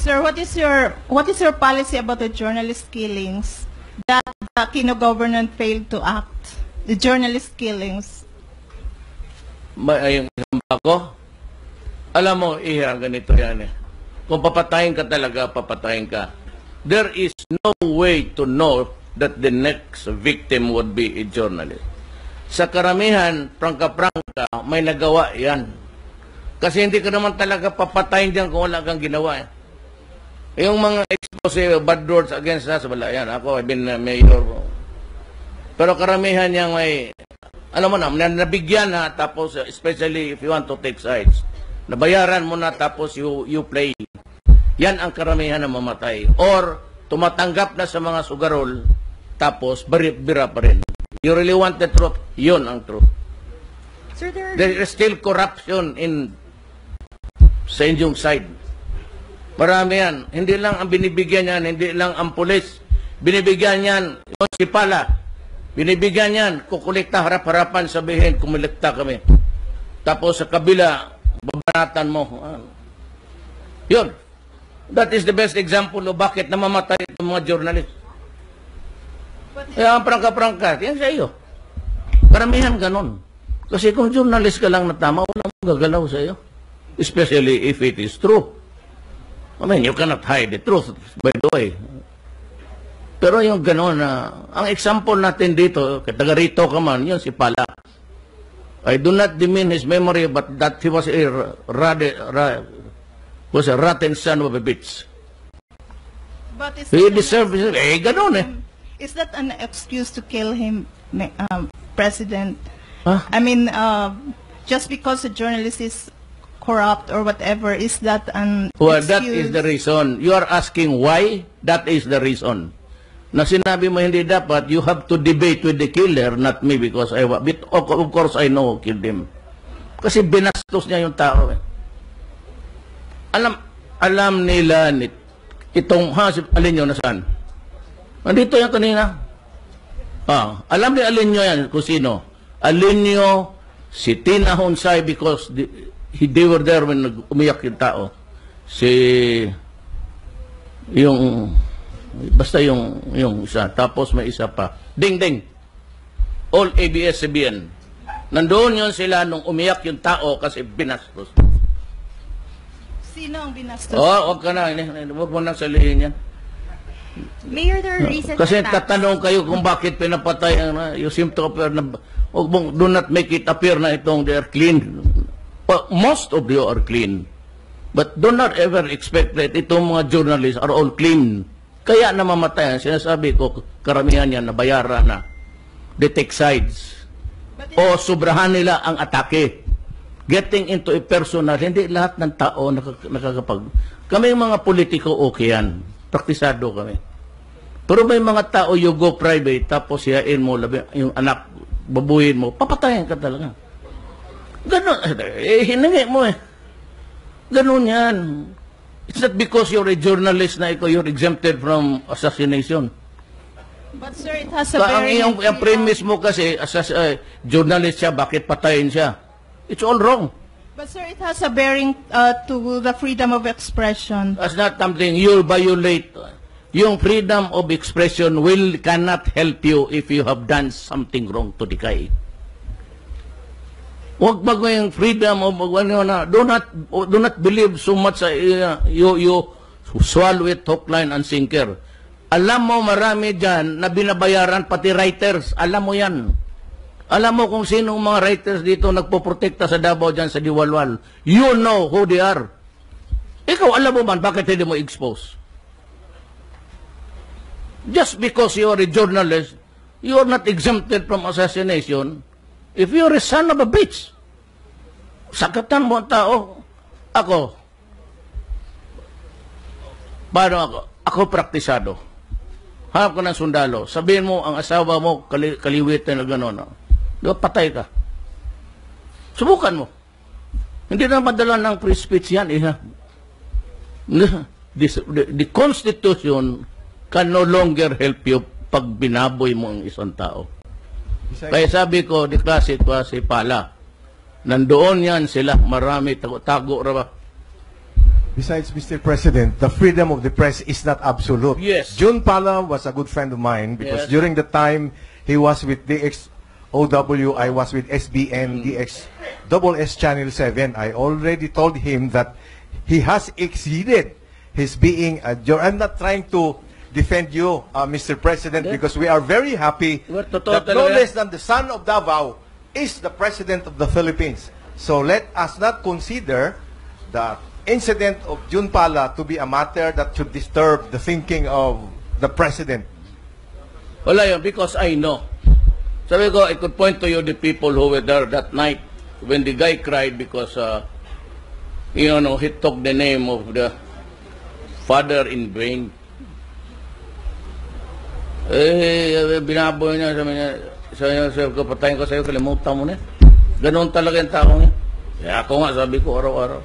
Sir, what is your policy about the journalist killings that the Aquino government failed to act? The journalist killings. Yung ako, alam mo, Iha, ganito yan eh. Kung papatayin ka talaga, papatayin ka. There is no way to know that the next victim would be a journalist. Sa karamihan, prangka-prangka, may nagawa yan. Kasi hindi ka naman talaga papatayin diyan kung wala kang ginawa eh. Yung mga expose, bad words against us, wala yan. Ako, I've been mayor. Pero karamihan yang may, alam mo na, nabigyan na, tapos especially if you want to take sides, nabayaran mo na, tapos you play. Yan ang karamihan na mamatay. Or, tumatanggap na sa mga sugarol, tapos bira pa rin. You really want the truth? Yun ang truth. Sir, there is still corruption sa inyong side. Marami yan. Hindi lang ang binibigyan yan, hindi lang ang pulis. Binibigyan yan, yung si Pala. Binibigyan yan, kukulikta harap-harapan, sabihin, kumilikta kami. Tapos sa kabila, babanatan mo. Yun. That is the best example of bakit namamatay itong mga journalist. Kaya ang prangka-prangka, yan sa iyo. Karamihan ganon. Kasi kung journalist ka lang na tama, walang gagalaw sa iyo. Especially if it is true. I mean, you cannot hide the truth, by the way. Pero yung gano'n na, ang example natin dito, taga rito ka man, yun si Pala. I do not demean his memory, but that he was a rotten son of a bitch. but is He deserves, gano'n eh. Is that an excuse to kill him, President? Huh? I mean, just because a journalist is corrupt or whatever, is that an Well, excuse? that is the reason. You are asking why? That is the reason. Na sinabi mo hindi dapat, you have to debate with the killer, not me, because of course I know who killed him. Kasi binastos niya yung tao eh. Alam nila itong, alin nyo nasaan? Nandito yan kanina. Alam ni alin nyo yan kung sino. Alin nyo si Tina Honsay because they were there when umiyak yung tao. Basta yung isa. Tapos may isa pa. Ding Ding. All ABS-CBN. Nandoon yun sila nung umiyak yung tao kasi binastos. Sino ang binastos? Huwag ka na. Huwag mo nang salihin yan. Mayor, there are recent Kasi attacks. tatanong kayo kung bakit pinapatay. You seem to appear na, do not make it appear na itong they are clean. Most of you are clean. But do not ever expect that itong mga journalists are all clean. Kaya namamatay. Sinasabi ko, karamihan yan, nabayaran na. They take sides. O sobrahan nila ang atake. Getting into a personal, hindi lahat ng tao nakakapag... Kami yung mga politiko, okay yan. Praktisado kami. Pero may mga tao, you go private, tapos siyain mo, yung anak, babuhin mo, papatayin ka talaga. Ganon, hiningi mo eh. Ganon yan. It's not because you're a journalist na ikaw, you're exempted from assassination. But sir, it has a very... Ang premise mo kasi, journalist siya, bakit patayin siya? It's all wrong. But sir, it has a bearing to the freedom of expression. That's not something you violate. Yung freedom of expression cannot help you if you have done something wrong to the guy. Huwag bago yung freedom of, do not believe so much you swallow it hook, line, and sinker. Alam mo, marami dyan na binabayaran pati writers. Alam mo yan. Alam mo kung sinong mga writers dito nagpoprotekta sa Davao dyan sa Diwalwal. You know who they are. Ikaw, alam mo man, bakit hindi mo expose? Just because you are a journalist, you are not exempted from assassination. If you're a son of a bitch, sakatan mo ang tao. Ako, paano ako? Ako praktisado. Hanap ko ng sundalo. Sabihin mo, ang asawa mo, kaliwitin na gano'n. Di ba, patay ka. Subukan mo. Hindi na madala ng free speech yan. The Constitution can no longer help you pag binaboy mo ang isang tao. Kaya sabi ko, di klase ko si Pala. Nandoon yan sila, marami, tago-tago ra ba? Besides, Mr. President, the freedom of the press is not absolute. Yes. June Pala was a good friend of mine because Yes. during the time he was with DXOW, I was with SBN, DXSS Channel 7. I already told him that he has exceeded his being a I'm not trying to defend you, Mr. President, Yeah. because we are very happy Well, totoo that no talaga. less than the son of Davao is the President of the Philippines. So let us not consider the incident of June Pala to be a matter that should disturb the thinking of the President. Wala yun, because I know. Sabi ko, I could point to you the people who were there that night when the guy cried because, he took the name of the father in vain. Binaboy niya, sabi niya, patayin ko sa'yo, kalimutan mo na. Ganon talaga yung tao niya. Kaya ako nga, sabi ko, araw-araw.